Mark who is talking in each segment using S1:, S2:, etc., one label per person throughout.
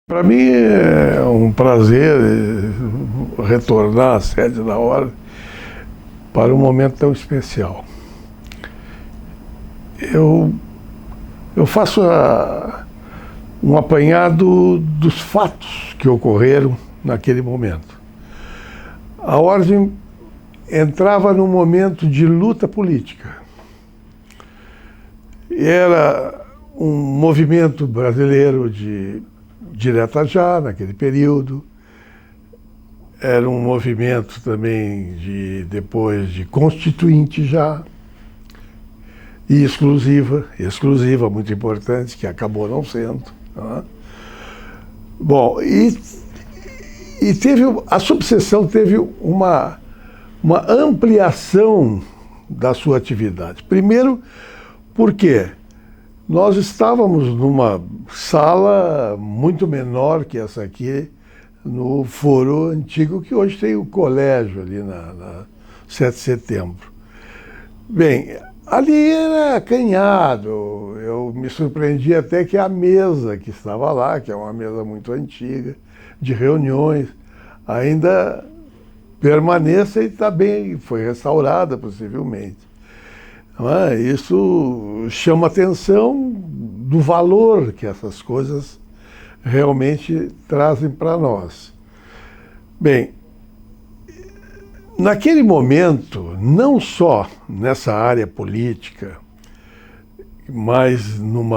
S1: Para mim é um prazer retornar à sede da Ordem para um momento tão especial. Eu faço um apanhado dos fatos que ocorreram naquele momento. A Ordem entrava num momento de luta política. Era um movimento brasileiro de direta já, naquele período. Era um movimento também depois de constituinte já, e exclusiva, muito importante, que acabou não sendo. Tá? Bom, e teve, a subseção teve uma ampliação da sua atividade. Primeiro, porque nós estávamos numa sala muito menor que essa aqui, no foro antigo, que hoje tem o colégio ali na 7 de setembro. Bem, ali era acanhado. Eu me surpreendi até que a mesa que estava lá, que é uma mesa muito antiga, de reuniões, ainda permaneça e está bem, foi restaurada possivelmente. Isso chama a atenção do valor que essas coisas realmente trazem para nós. Bem, naquele momento, não só nessa área política, mas num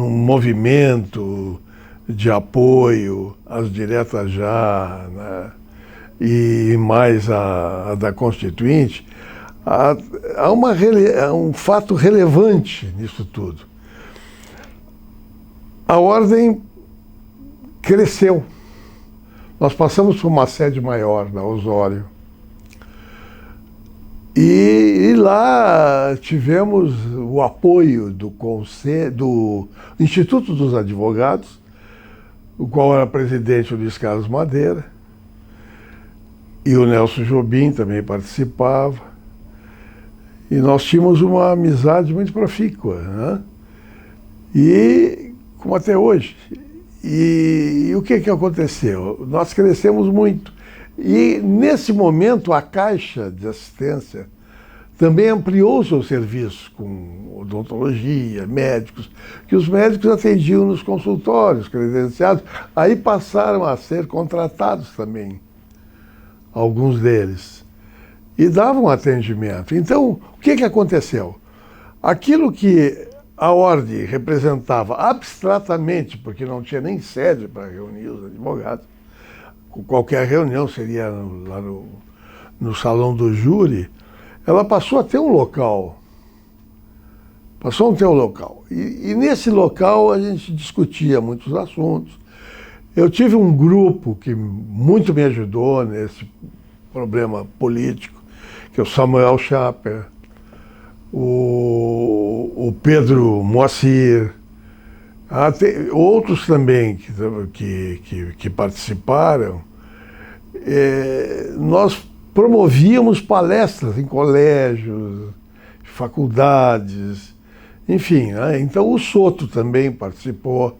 S1: movimento de apoio às diretas já, né, e mais a da Constituinte, há um fato relevante nisso tudo. A Ordem cresceu. Nós passamos por uma sede maior, na Osório. E lá tivemos o apoio do Instituto dos Advogados, o qual era presidente o Luiz Carlos Madeira, e o Nelson Jobim também participava. E nós tínhamos uma amizade muito profícua, né? E como até hoje. E o que aconteceu? Nós crescemos muito. E nesse momento a Caixa de Assistência também ampliou seus serviços com odontologia, médicos, que os médicos atendiam nos consultórios credenciados, aí passaram a ser contratados também, alguns deles, e davam atendimento. Então, o que aconteceu? Aquilo que a Ordem representava abstratamente, porque não tinha nem sede para reunir os advogados, qualquer reunião seria lá no salão do júri, ela passou a ter um local. E nesse local a gente discutia muitos assuntos. Eu tive um grupo que muito me ajudou nesse problema político, que é o Samuel Schaper, o Pedro Moacir, outros também que participaram. Nós promovíamos palestras em colégios, faculdades, enfim. Né? Então o Soto também participou,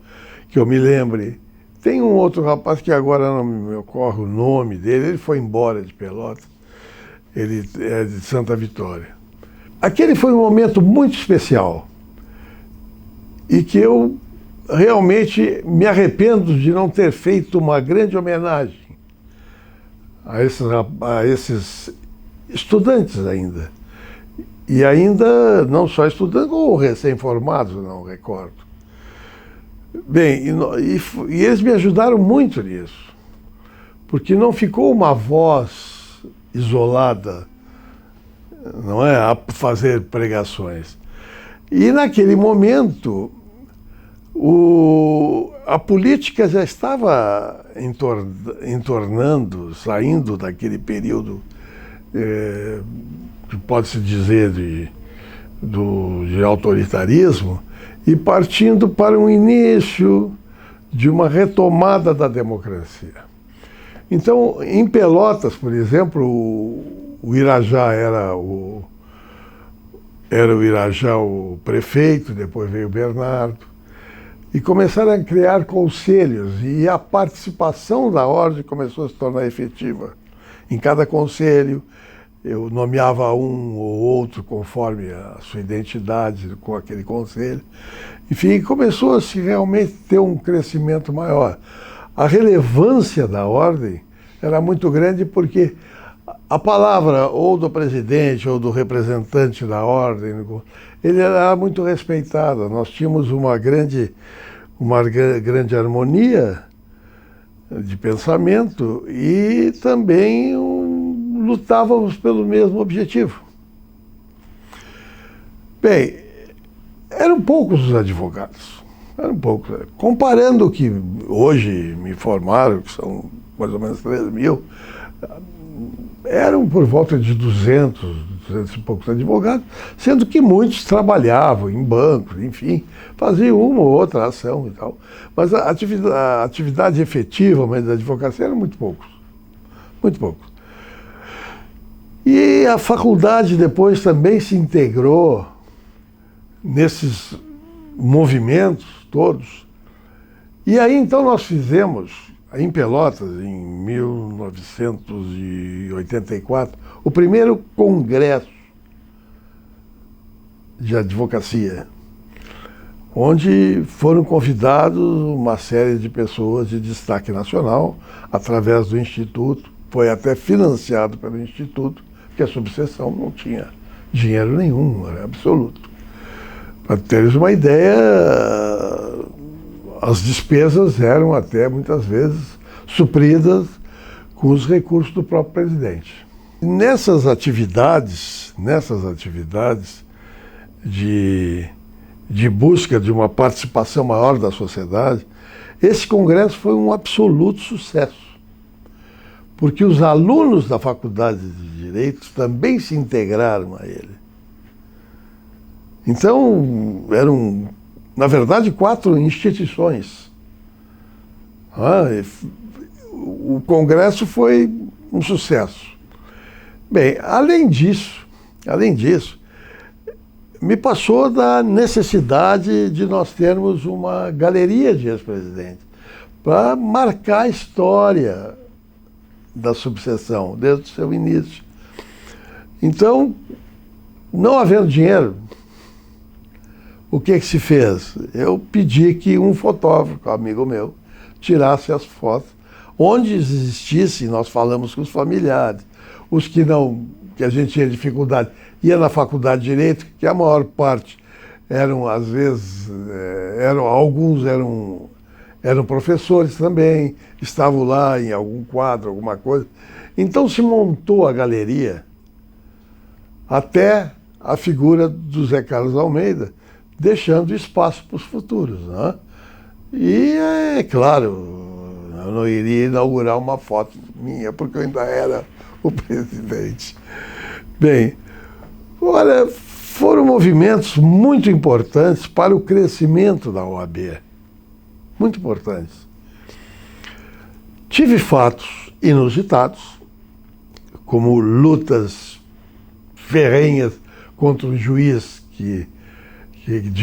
S1: que eu me lembre. Tem um outro rapaz que agora não me ocorre o nome dele, ele foi embora de Pelotas, ele é de Santa Vitória. Aquele foi um momento muito especial e que eu realmente me arrependo de não ter feito uma grande homenagem a esses estudantes ainda. E ainda não só estudantes, ou recém-formados, não recordo. Bem, e eles me ajudaram muito nisso, porque não ficou uma voz isolada, não é, a fazer pregações. E naquele momento, a política já estava entornando, saindo daquele período, que pode-se dizer de autoritarismo, e partindo para um início de uma retomada da democracia. Então, em Pelotas, por exemplo, o Irajá era o Irajá o prefeito, depois veio o Bernardo, e começaram a criar conselhos, e a participação da ordem começou a se tornar efetiva. Em cada conselho, eu nomeava um ou outro conforme a sua identidade com aquele conselho. Enfim, começou a se realmente ter um crescimento maior. A relevância da ordem era muito grande porque a palavra ou do presidente ou do representante da ordem, ele era muito respeitado. Nós tínhamos uma grande harmonia de pensamento e também lutávamos pelo mesmo objetivo. Bem, eram poucos os advogados, eram poucos. Comparando o que hoje me informaram, que são mais ou menos 3.000, eram por volta de 200 e poucos advogados, sendo que muitos trabalhavam em bancos, enfim, faziam uma ou outra ação e tal. Mas a atividade efetiva da advocacia era muito poucos, muito poucos. E a faculdade depois também se integrou nesses movimentos todos. E aí então nós fizemos, em Pelotas, em 1984, o primeiro congresso de advocacia, onde foram convidados uma série de pessoas de destaque nacional, através do Instituto, foi até financiado pelo Instituto, porque a subseção não tinha dinheiro nenhum, era absoluto. Para teres uma ideia, as despesas eram até muitas vezes supridas com os recursos do próprio presidente. Nessas atividades de busca de uma participação maior da sociedade, esse congresso foi um absoluto sucesso, porque os alunos da Faculdade de Direito também se integraram a ele. Então, eram, na verdade, 4 instituições. O congresso foi um sucesso. Bem, além disso, me passou da necessidade de nós termos uma galeria de ex-presidentes para marcar a história da subseção, desde o seu início. Então, não havendo dinheiro, o que se fez? Eu pedi que um fotógrafo, amigo meu, tirasse as fotos. Onde existisse, nós falamos com os familiares. Os que não, que a gente tinha dificuldade, ia na Faculdade de Direito, que a maior parte eram, às vezes, alguns eram professores também, estavam lá em algum quadro, alguma coisa. Então se montou a galeria até a figura do Zé Carlos Almeida, deixando espaço para os futuros, né? E é claro, eu não iria inaugurar uma foto minha, porque eu ainda era o presidente. Bem, olha, foram movimentos muito importantes para o crescimento da OAB. Muito importantes. Tive fatos inusitados, como lutas ferrenhas contra um juiz de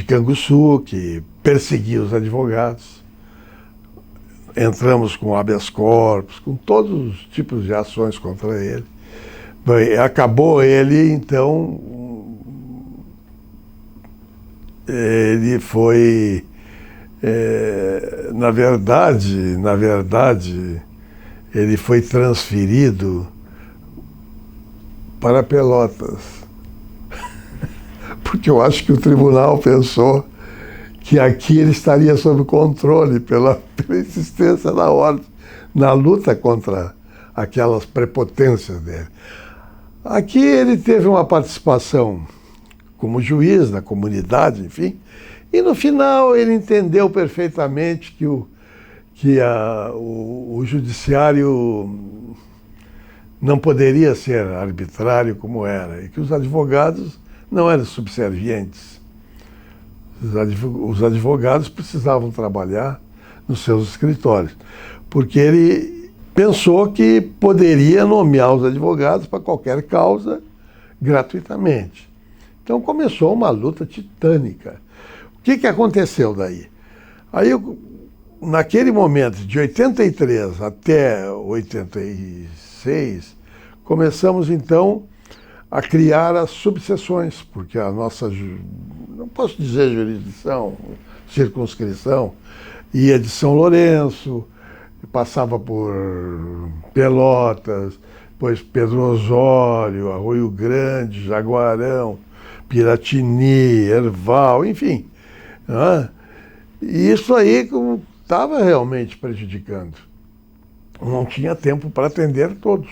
S1: Canguçu, que perseguia os advogados. Entramos com habeas corpus, com todos os tipos de ações contra ele. Bem, acabou ele, então, ele foi, na verdade, ele foi transferido para Pelotas. Porque eu acho que o tribunal pensou que aqui ele estaria sob controle pela insistência da ordem na luta contra aquelas prepotências dele. Aqui ele teve uma participação como juiz na comunidade, enfim, e no final ele entendeu perfeitamente que o judiciário não poderia ser arbitrário como era, e que os advogados não eram subservientes. Os advogados precisavam trabalhar nos seus escritórios, porque ele pensou que poderia nomear os advogados para qualquer causa gratuitamente. Então começou uma luta titânica. O que aconteceu daí? Aí, naquele momento, de 83 até 86, começamos então a criar as subseções, porque a nossa, não posso dizer jurisdição, circunscrição, ia de São Lourenço, passava por Pelotas, depois Pedro Osório, Arroio Grande, Jaguarão, Piratini, Erval, enfim. Né? E isso aí estava realmente prejudicando. Não tinha tempo para atender todos.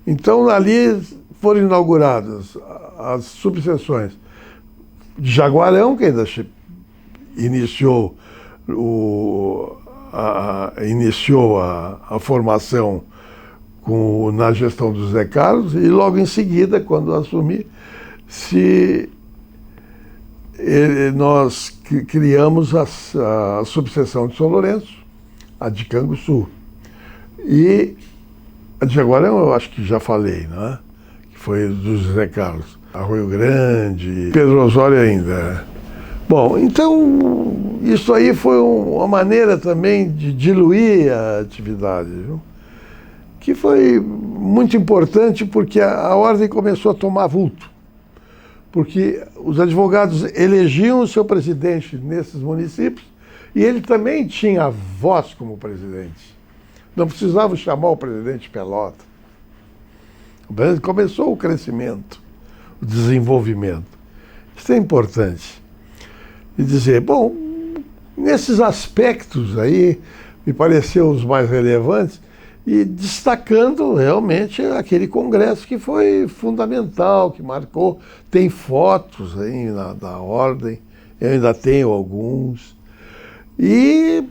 S1: Então, ali foram inauguradas as subseções de Jaguarão, que ainda iniciou a formação na gestão do Zé Carlos, e logo em seguida, quando assumi, nós criamos a subseção de São Lourenço, a de Canguçu. E a de Jaguarão eu acho que já falei, né? Que foi do Zé Carlos. Arroio Grande, Pedro Osório ainda. Bom, então isso aí foi uma maneira também de diluir a atividade, viu? Que foi muito importante porque a ordem começou a tomar vulto. Porque os advogados elegiam o seu presidente nesses municípios e ele também tinha voz como presidente. Não precisava chamar o presidente de Pelota. Começou o crescimento, o desenvolvimento. Isso é importante. E dizer, bom, nesses aspectos aí, me pareceu os mais relevantes, e destacando realmente aquele congresso que foi fundamental, que marcou. Tem fotos aí da ordem, eu ainda tenho alguns. E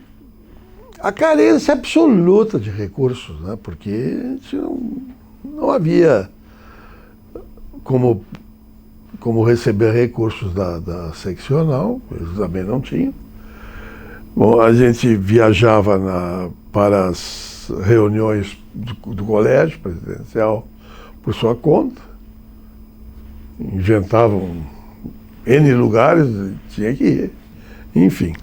S1: a carência absoluta de recursos, né? Porque não havia como receber recursos da seccional, eles também não tinham. Bom, a gente viajava para as reuniões do colégio presidencial por sua conta, inventavam N lugares, tinha que ir, enfim.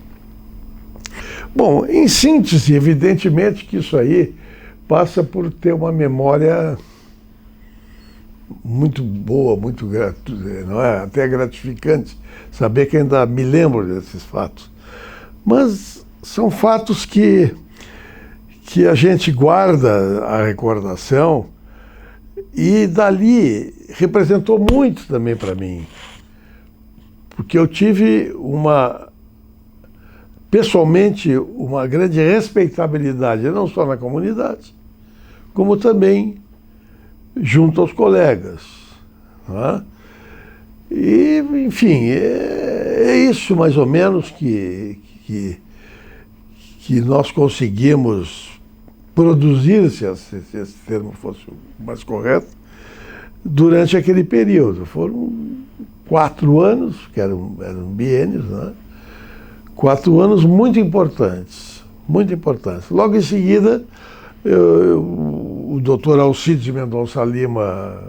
S1: Bom, em síntese, evidentemente que isso aí passa por ter uma memória muito boa, muito não é? Até gratificante saber que ainda me lembro desses fatos. Mas são fatos que a gente guarda a recordação e dali representou muito também para mim. Porque eu tive pessoalmente, uma grande respeitabilidade, não só na comunidade, como também junto aos colegas. Não é? E, enfim, é isso mais ou menos que nós conseguimos produzir, se esse termo fosse o mais correto, durante aquele período. Foram 4 anos, que eram biênios, né? 4 anos muito importantes, muito importantes. Logo em seguida, o doutor Alcides de Mendonça Lima,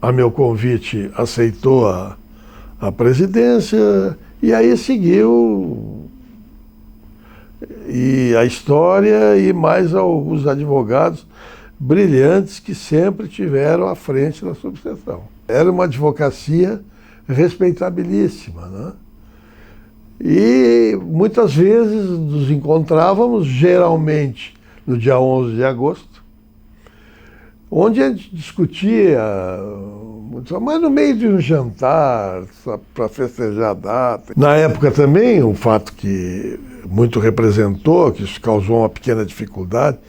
S1: a meu convite, aceitou a presidência, e aí seguiu a história e mais alguns advogados brilhantes que sempre tiveram à frente da subseção. Era uma advocacia respeitabilíssima, né? E muitas vezes nos encontrávamos, geralmente no dia 11 de agosto, onde a gente discutia, mas no meio de um jantar, para festejar a data. Na época também, um fato que muito representou, que isso causou uma pequena dificuldade,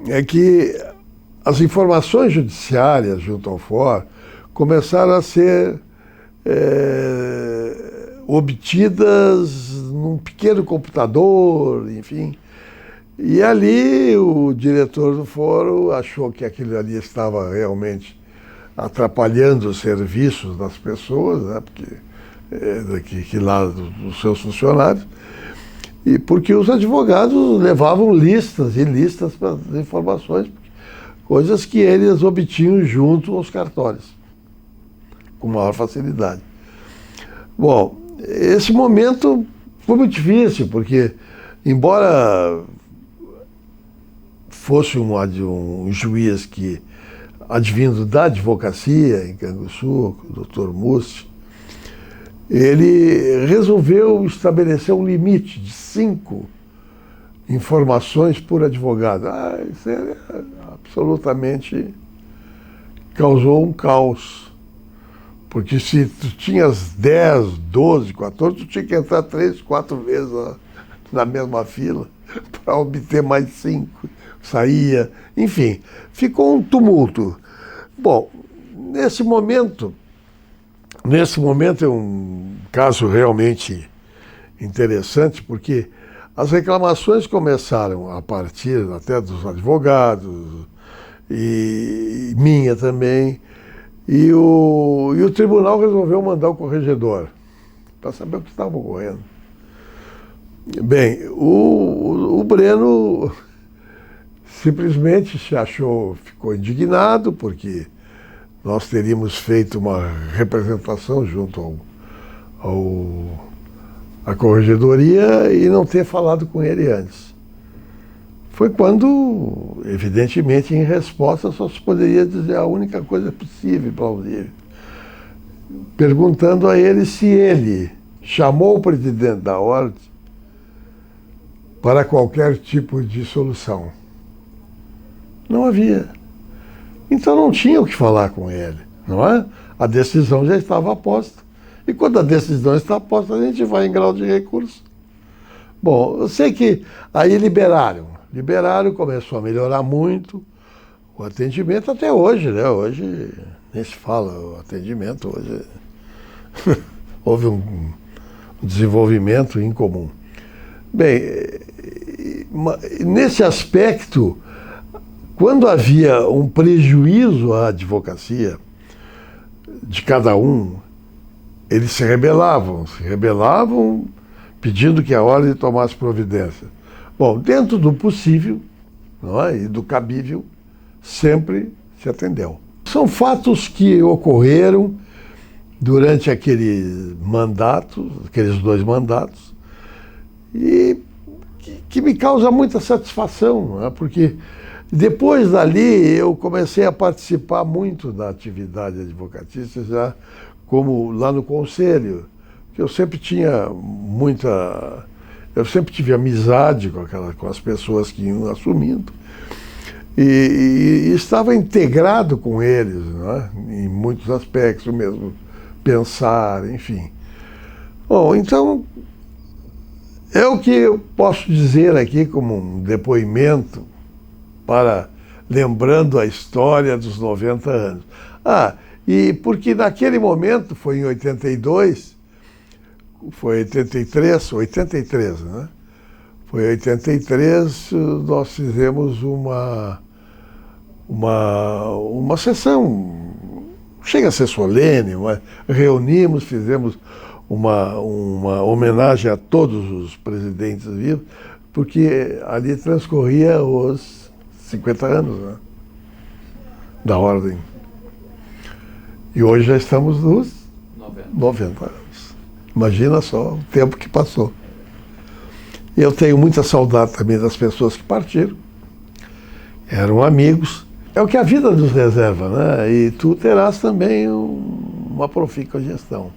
S1: é que as informações judiciárias junto ao fórum começaram a ser obtidas num pequeno computador, enfim. E ali o diretor do fórum achou que aquilo ali estava realmente atrapalhando os serviços das pessoas, né, porque lá dos seus funcionários, e porque os advogados levavam listas e listas para as informações, coisas que eles obtinham junto aos cartórios, com maior facilidade. Bom, esse momento foi muito difícil, porque, embora fosse um juiz que, advindo da advocacia em Canguçu, o Dr. Mussi, ele resolveu estabelecer um limite de 5 informações por advogado. Isso absolutamente causou um caos. Porque se tu tinhas 10, 12, 14, tu tinha que entrar 3, 4 vezes na mesma fila para obter mais 5. Saía, enfim, ficou um tumulto. Bom, nesse momento é um caso realmente interessante, porque as reclamações começaram a partir até dos advogados, e minha também, e o tribunal resolveu mandar o corregedor para saber o que estava ocorrendo. Bem, o Breno simplesmente ficou indignado, porque nós teríamos feito uma representação junto à corregedoria e não ter falado com ele antes. Foi quando, evidentemente, em resposta, só se poderia dizer a única coisa possível, plausível, perguntando a ele se ele chamou o presidente da ordem para qualquer tipo de solução. Não havia. Então não tinha o que falar com ele, não é? A decisão já estava posta. E quando a decisão está posta, a gente vai em grau de recurso. Bom, eu sei que aí liberaram, começou a melhorar muito o atendimento até hoje, né? Hoje nem se fala o atendimento, hoje houve um desenvolvimento incomum. Bem, nesse aspecto, quando havia um prejuízo à advocacia de cada um, eles se rebelavam pedindo que a ordem tomasse providência. Bom, dentro do possível, não é, e do cabível, sempre se atendeu. São fatos que ocorreram durante aqueles 2 mandatos, e que me causa muita satisfação, não é? Porque depois dali eu comecei a participar muito da atividade advocatícia, já como lá no conselho, que eu sempre tive amizade com as pessoas que iam assumindo, e estava integrado com eles, não é? Em muitos aspectos, o mesmo pensar, enfim. Bom, então, é o que eu posso dizer aqui como um depoimento lembrando a história dos 90 anos. E porque naquele momento, foi em 82, foi 83, né? Foi em 83, nós fizemos uma sessão, chega a ser solene, mas reunimos, fizemos uma homenagem a todos os presidentes vivos, porque ali transcorria os 50 anos, né, da ordem. E hoje já estamos nos 90 anos. Imagina só o tempo que passou. Eu tenho muita saudade também das pessoas que partiram. Eram amigos. É o que a vida nos reserva, né? E tu terás também uma profícua gestão.